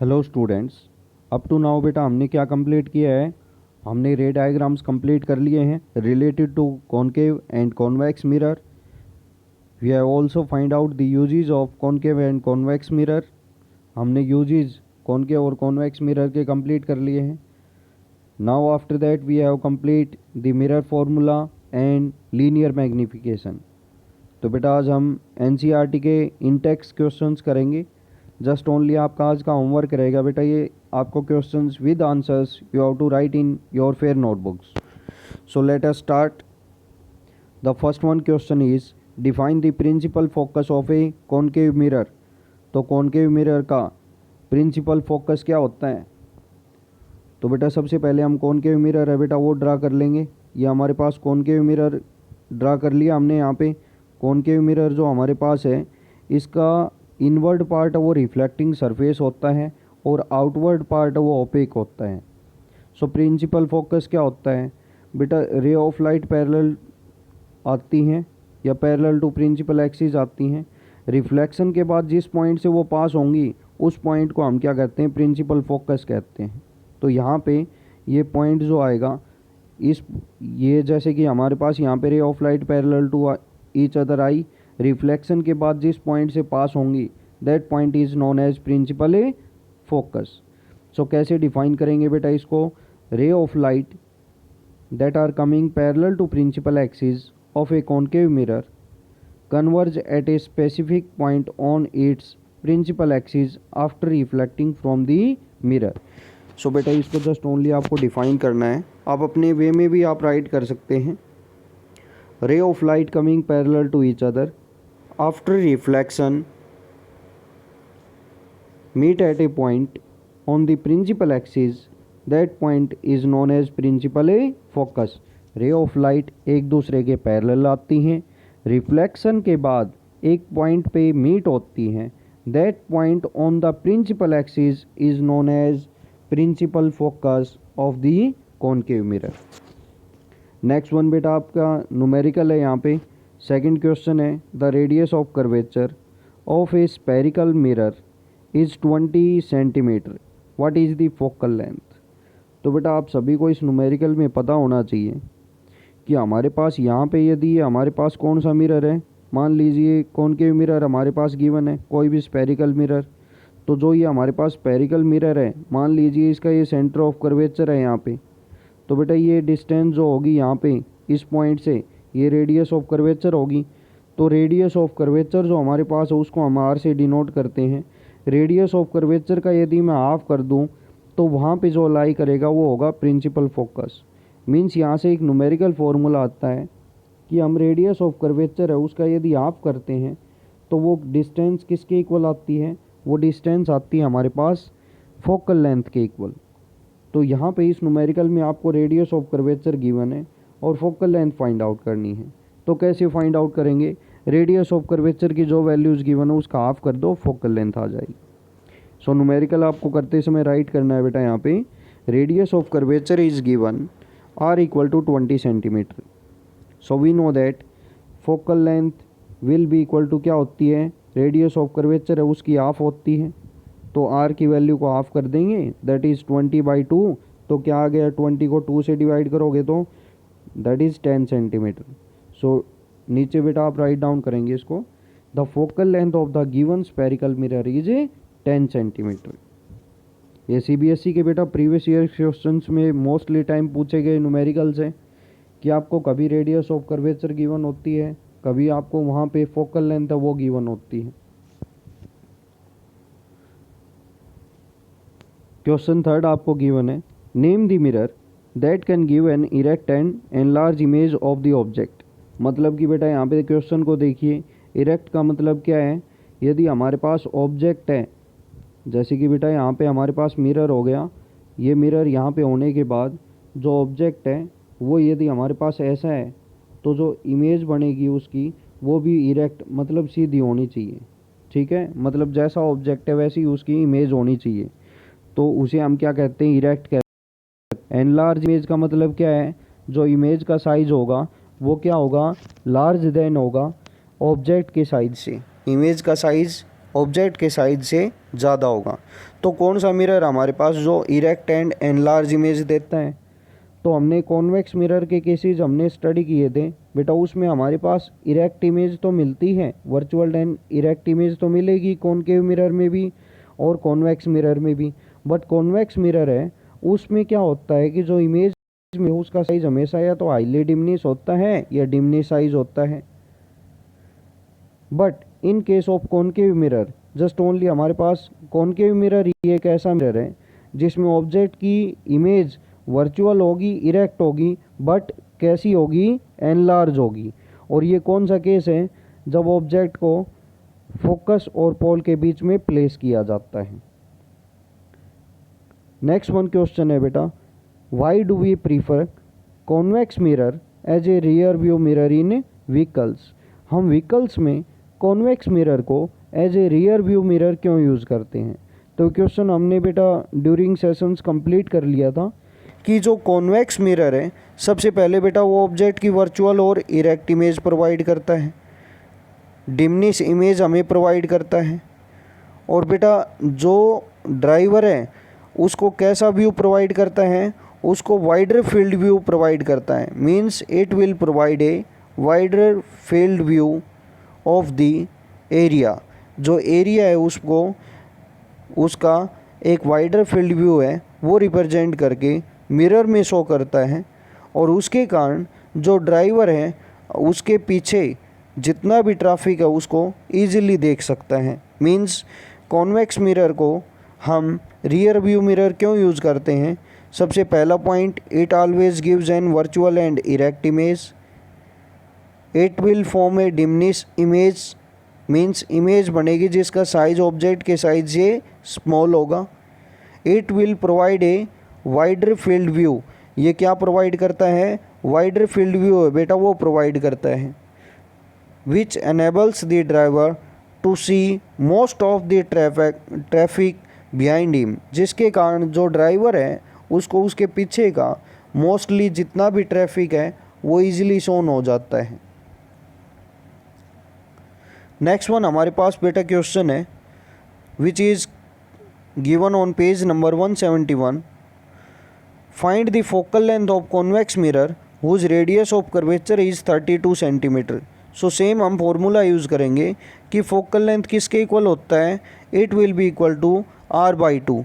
Hello students. Up to now बेटा हमने क्या कंप्लीट किया है, हमने रे डायग्राम्स कंप्लीट कर लिए हैं related to concave and convex mirror. We have also find out the uses of concave and convex mirror. हमने यूजेस कॉनकेव और कॉन्वेक्स मिरर के कंप्लीट कर लिए हैं। Now after that we have complete the mirror formula and linear magnification. तो बेटा आज हम एनसीईआरटी के इंटेक्स क्वेश्चंस करेंगे। जस्ट ओनली आपका आज का होमवर्क रहेगा बेटा, ये आपको questions with answers you have to right in your fair notebooks. So let us start. The first one question is define the principal focus of a concave mirror. तो concave mirror का principal focus क्या होता है? तो बेटा सबसे पहले हम कॉनकेव मिरर है बेटा वो ड्रा कर लेंगे। ये हमारे पास कॉनकेव मिरर ड्रा कर लिया हमने। यहाँ पे कॉनकेव मिरर जो हमारे पास है, इसका इनवर्ड पार्ट वो रिफ्लेक्टिंग सरफेस होता है और आउटवर्ड पार्ट वो ओपेक होता है। सो प्रिंसिपल फोकस क्या होता है बेटा? रे ऑफ लाइट पैरेलल आती हैं या पैरेलल टू प्रिंसिपल एक्सिस आती हैं। रिफ्लेक्शन के बाद जिस पॉइंट से वो पास होंगी उस पॉइंट को हम क्या कहते हैं? प्रिंसिपल फोकस कहते हैं। तो यहाँ पे ये पॉइंट जो आएगा ये जैसे कि हमारे पास यहाँ पे ray of light parallel to each other आई, रिफ्लेक्शन के बाद जिस पॉइंट से पास होंगी that point is known as principal a focus. So कैसे डिफाइन करेंगे बेटा इसको? Ray of light that are coming parallel to principal axis of a concave mirror converge at a specific point on its principal axis after reflecting from the mirror। सो बेटा इसको just only आपको define करना है। आप अपने वे में भी आप राइट कर सकते हैं। Ray of light coming parallel to each other after reflection meet at a point on the principal axis, that point is known as principal a focus। रे ऑफ लाइट एक दूसरे के पैरेलल आती हैं, रिफ्लेक्शन के बाद एक पॉइंट पे मीट होती हैं, that point on the principal axis is known as principal focus of the concave mirror. Next one बेटा आपका न्यूमेरिकल है। यहाँ पे सेकंड क्वेश्चन है, the radius of curvature of a spherical mirror is 20 centimetre, what is the focal length. तो बेटा आप सभी को इस न्यूमेरिकल में पता होना चाहिए कि हमारे पास यहाँ पे यदि हमारे पास कौन सा मिरर है, मान लीजिए कॉनकेव मिरर हमारे पास गिवन है, कोई भी स्पेरिकल मिरर। तो जो ये हमारे पास स्पेरिकल मिरर है, मान लीजिए इसका ये सेंटर ऑफ कर्वेचर है यहाँ पे। तो बेटा ये डिस्टेंस जो होगी यहाँ पे इस पॉइंट से, ये रेडियस ऑफ कर्वेचर होगी। तो रेडियस ऑफ कर्वेचर जो हमारे पास है उसको हम आर से डिनोट करते हैं। रेडियस ऑफ कर्वेचर का यदि मैं हाफ कर दूं तो वहाँ पे जो लाई करेगा वो होगा प्रिंसिपल फोकस। मीन्स यहाँ से एक न्यूमेरिकल फार्मूला आता है कि हम रेडियस ऑफ कर्वेचर है उसका यदि हाफ करते हैं तो वो डिस्टेंस किसके इक्वल आती है? वो डिस्टेंस आती है हमारे पास फोकल लेंथ के इक्वल। तो यहाँ पे इस न्यूमेरिकल में आपको रेडियस ऑफ कर्वेचर गिवन है और फोकल लेंथ फाइंड आउट करनी है। तो कैसे फाइंड आउट करेंगे? रेडियस ऑफ कर्वेचर की जो वैल्यूज़ गिवन है उसका हाफ कर दो, फोकल लेंथ आ जाएगी। सो न्यूमेरिकल आपको करते समय राइट करना है बेटा। यहाँ पे radius of curvature is given R equal to 20 centimetre. So we know that focal length will be equal to क्या होती है? रेडियस ऑफ कर्वेचर है उसकी हाफ होती है। तो आर की वैल्यू को हाफ कर देंगे, दैट इज़ 20/2। तो क्या आ गया? 20 को 2 से डिवाइड करोगे तो दैट इज़ 10 सेंटीमीटर। सो नीचे बेटा आप राइट डाउन करेंगे इसको, the focal length of the given spherical mirror is 10 centimetre. ये सीबीएसई के बेटा प्रीवियस ईयर क्वेश्चंस में मोस्टली टाइम पूछे गए न्यूमेरिकल्स हैं कि आपको कभी रेडियस ऑफ कर्वेचर गिवन होती है, कभी आपको वहाँ पे फोकल लेंथ है वो गिवन होती है। क्वेश्चन थर्ड आपको गिवन है, name the mirror that can give an erect and enlarge image of the object. मतलब कि बेटा यहाँ पे क्वेश्चन को देखिए, इरेक्ट का मतलब क्या है? यदि हमारे पास ऑब्जेक्ट है, जैसे कि बेटा यहाँ पे हमारे पास मिरर हो गया, ये मिरर यहाँ पे होने के बाद जो ऑब्जेक्ट है वो यदि हमारे पास ऐसा है तो जो इमेज बनेगी उसकी वो भी इरेक्ट मतलब सीधी होनी चाहिए। ठीक है, मतलब जैसा ऑब्जेक्ट है वैसी उसकी इमेज होनी चाहिए। तो उसे हम क्या कहते हैं? इरेक्ट कहते हैं। एनलार्ज इमेज का मतलब क्या है? जो इमेज का साइज होगा वो क्या होगा? लार्ज देन होगा ऑब्जेक्ट के साइज से। इमेज का साइज ऑब्जेक्ट के साइज से ज़्यादा होगा। तो कौन सा मिरर हमारे पास जो इरेक्ट एंड एनलार्ज इमेज देता है? तो हमने कॉन्वेक्स मिरर के केसेस हमने स्टडी किए थे बेटा, उसमें हमारे पास इरेक्ट इमेज तो मिलती है, वर्चुअल एंड इरेक्ट इमेज तो मिलेगी कॉनकेव मिरर में भी और कॉन्वेक्स मिरर में भी। बट कॉन्वेक्स मिरर है उसमें क्या होता है कि जो इमेज में उसका साइज हमेशा या तो हाईली डिमिनिश होता है या डिमिनिश साइज होता है। But in case of concave mirror just only हमारे पास कॉनकेव मिरर ही एक ऐसा मिरर है जिसमें ऑब्जेक्ट की इमेज वर्चुअल होगी, इरेक्ट होगी, बट कैसी होगी? एनलार्ज होगी। और ये कौन सा केस है? जब ऑब्जेक्ट को फोकस और पोल के बीच में प्लेस किया जाता है। नेक्स्ट वन क्वेश्चन है बेटा, why do we prefer convex mirror as a rear view mirror in vehicles? हम व्हीकल्स में कॉन्वेक्स मिरर को as a rear view mirror क्यों यूज़ करते हैं? तो क्वेश्चन हमने बेटा ड्यूरिंग सेशंस कंप्लीट कर लिया था कि जो कॉन्वेक्स मिरर है सबसे पहले बेटा वो ऑब्जेक्ट की वर्चुअल और इरेक्ट इमेज प्रोवाइड करता है, डिमिनिश इमेज हमें प्रोवाइड करता है, और बेटा जो ड्राइवर है उसको कैसा व्यू प्रोवाइड करता है? उसको वाइडर फील्ड व्यू प्रोवाइड करता है। Means it will provide a wider field view of the area. जो एरिया है उसको उसका एक वाइडर फील्ड व्यू है वो रिप्रेजेंट करके मिरर में शो करता है, और उसके कारण जो ड्राइवर है उसके पीछे जितना भी ट्रैफिक है उसको ईजिली देख सकता है। मीन्स कॉन्वेक्स मिरर को हम रियर व्यू मिरर क्यों यूज़ करते हैं? सबसे पहला point, it always gives an virtual and erect image, it will form A diminish image, means image बनेगी जिसका साइज ऑब्जेक्ट के साइज से स्मॉल होगा। It will provide a wider field view, ये क्या प्रोवाइड करता है? वाइडर फील्ड व्यू है बेटा वो प्रोवाइड करता है, which enables the driver to see most of the traffic behind him, जिसके कारण जो ड्राइवर है उसको उसके पीछे का मोस्टली जितना भी ट्रैफिक है वो ईजिली शोन हो जाता है। नेक्स्ट वन हमारे पास बेटा क्वेश्चन है which is given on page number 171, find the focal length of convex mirror whose radius of curvature is 32 centimetre. So same हम फॉर्मूला यूज़ करेंगे कि फोकल लेंथ किसके इक्वल होता है? It will be equal to r/2।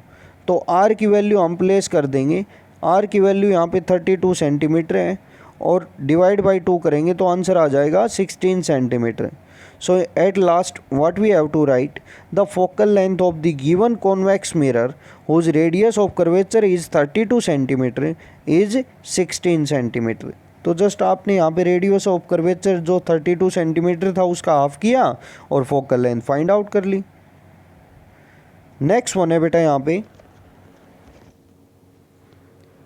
तो r की value हम place कर देंगे, r की वैल्यू यहाँ पे 32 सेंटीमीटर है, और डिवाइड बाई 2 करेंगे तो आंसर आ जाएगा 16 centimetre. So at last what we have to write, the focal length of the given convex mirror whose radius of curvature is 32 centimetre is 16 centimetre. तो जस्ट आपने यहाँ पे रेडियस ऑफ कर्वेचर जो 32 centimetre था उसका half किया और focal length find out कर ली। नेक्स्ट वन है बेटा यहाँ पे,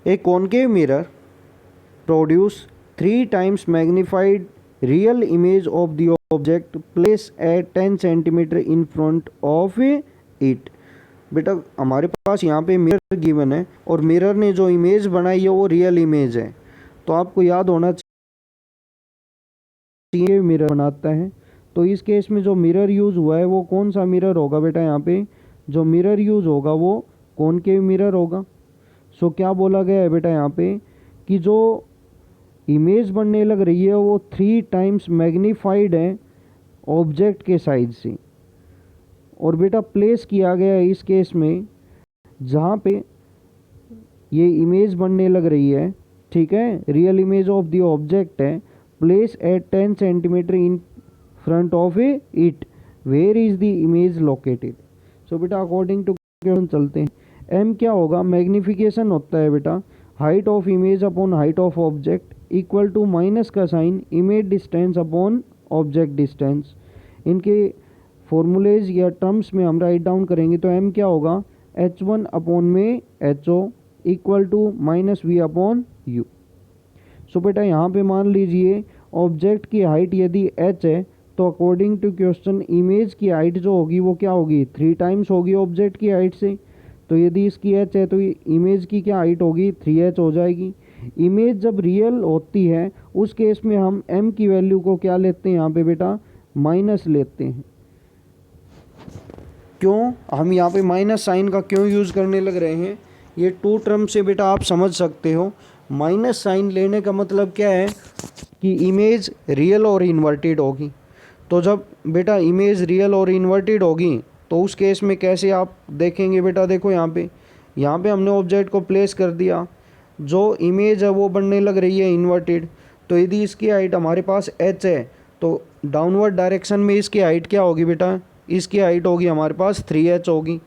ए concave mirror produce 3 times magnified real image of the object place at 10 centimetre in front of it. बेटा हमारे पास यहाँ पे मिरर गिवन है और मिरर ने जो इमेज बनाई है वो रियल इमेज है, तो आपको याद होना चाहिए मिरर बनाता है। तो इस केस में जो मिरर यूज़ हुआ है वो कौन सा मिरर होगा बेटा? यहाँ पे जो मिरर यूज़ होगा वो कॉनकेव मिरर होगा। सो क्या बोला गया है बेटा यहाँ पे कि जो इमेज बनने लग रही है वो 3 times मैग्नीफाइड है ऑब्जेक्ट के साइज से, और बेटा प्लेस किया गया है इस केस में जहाँ पे ये इमेज बनने लग रही है, ठीक है, real image of the object है, place at 10 centimetre in front of it, where is the image located. So बेटा अकॉर्डिंग टू क्वेश्चन चलते हैं। एम क्या होगा? मैग्नीफिकेशन होता है बेटा height of image upon height of object equal to minus का sign image distance upon object distance. इनके फॉर्मूलेज या टर्म्स में हम राइट डाउन करेंगे तो एम क्या होगा? h1 अपॉन में ho equal to minus V upon U. So बेटा यहाँ पे मान लीजिए ऑब्जेक्ट की हाइट यदि h है तो अकॉर्डिंग टू क्वेश्चन इमेज की हाइट जो होगी वो क्या होगी? 3 times होगी ऑब्जेक्ट की हाइट से। तो यदि इसकी h है तो इमेज की क्या हाइट होगी? 3h हो जाएगी। इमेज जब रियल होती है उस केस में हम m की वैल्यू को क्या लेते हैं यहाँ पे बेटा? माइनस लेते हैं। क्यों हम यहाँ पे माइनस साइन का क्यों यूज़ करने लग रहे हैं, ये टू टर्म से बेटा आप समझ सकते हो। माइनस साइन लेने का मतलब क्या है कि इमेज रियल और इन्वर्टेड होगी। तो जब बेटा इमेज रियल और इन्वर्टेड होगी तो उस केस में कैसे आप देखेंगे बेटा, देखो यहाँ पे हमने ऑब्जेक्ट को प्लेस कर दिया, जो इमेज है वो बनने लग रही है इन्वर्टेड। तो यदि इसकी हाइट हमारे पास h है तो डाउनवर्ड डायरेक्शन में इसकी हाइट क्या होगी बेटा, इसकी हाइट होगी हमारे पास 3h होगी।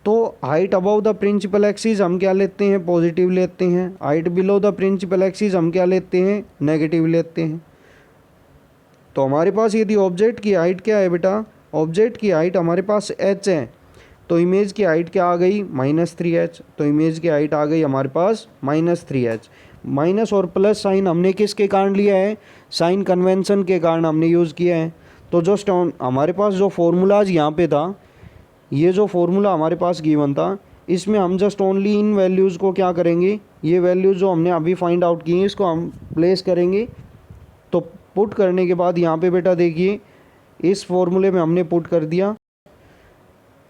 तो height above the principal axis हम क्या लेते हैं, पॉजिटिव लेते हैं। Height below the principal axis हम क्या लेते हैं, नेगेटिव लेते हैं। तो हमारे पास यदि ऑब्जेक्ट की हाइट क्या है बेटा, ऑब्जेक्ट की हाइट हमारे पास h है, तो इमेज की हाइट क्या आ गई, -3h। तो इमेज की हाइट आ गई हमारे पास -3h। माइनस और प्लस साइन हमने किसके कारण लिया है, साइन कन्वेंशन के कारण हमने यूज़ किया है। तो जस्ट हमारे पास जो फॉर्मूलाज यहाँ पे था, ये जो फॉर्मूला हमारे पास गिवन था, इसमें हम जस्ट ओनली इन वैल्यूज़ को क्या करेंगे, ये वैल्यूज़ जो हमने अभी फाइंड आउट की हैं इसको हम प्लेस करेंगे। तो पुट करने के बाद यहाँ पे बेटा देखिए इस फॉर्मूले में हमने पुट कर दिया,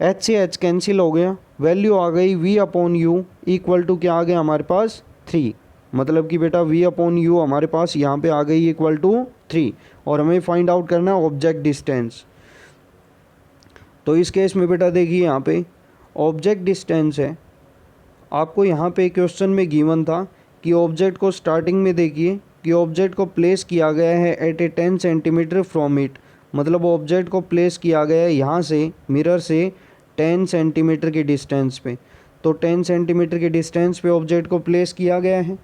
h से h कैंसिल हो गया, वैल्यू आ गई v/u इक्वल टू क्या आ गया हमारे पास 3। मतलब कि बेटा v/u हमारे पास यहाँ पे आ गई इक्वल टू 3। और हमें फाइंड आउट करना है ऑब्जेक्ट डिस्टेंस। तो इस केस में बेटा देखिए यहाँ पे ऑब्जेक्ट डिस्टेंस है, आपको यहाँ पे क्वेश्चन में गिवन था कि ऑब्जेक्ट को स्टार्टिंग में देखिए कि ऑब्जेक्ट को प्लेस किया गया है at a 10 centimetre from it. मतलब ऑब्जेक्ट को प्लेस किया गया है यहाँ से मिरर से 10 सेंटीमीटर के डिस्टेंस पे। तो 10 सेंटीमीटर के डिस्टेंस पे ऑब्जेक्ट को प्लेस किया गया है।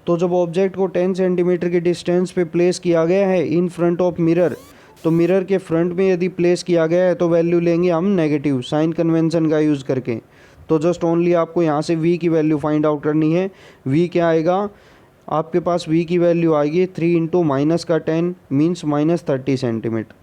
तो जब ऑब्जेक्ट को 10 सेंटीमीटर के डिस्टेंस पे प्लेस किया गया है इन फ्रंट ऑफ मिरर, तो मिरर के फ्रंट में यदि प्लेस किया गया है तो वैल्यू लेंगे हम नेगेटिव, साइन कन्वेंशन का यूज़ करके। तो जस्ट ओनली आपको यहाँ से v की वैल्यू फाइंड आउट करनी है। v क्या आएगा, आपके पास v की वैल्यू आएगी 3 इंटू माइनस का 10 means -30 centimetre.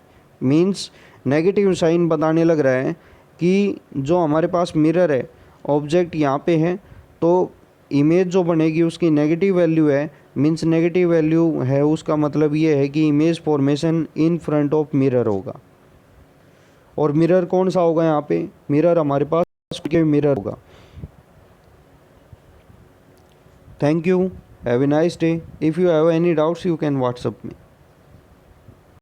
Means negative sign बताने लग रहा है कि जो हमारे पास मिरर है, ऑब्जेक्ट यहाँ पे है, तो इमेज जो बनेगी उसकी नेगेटिव वैल्यू है। मीन्स नेगेटिव वैल्यू है उसका मतलब ये है कि image formation in front of mirror होगा। और मिरर कौन सा होगा, यहाँ पे मिरर हमारे पास मिरर होगा। Thank you, have a nice day. If you have any doubts you can WhatsApp me.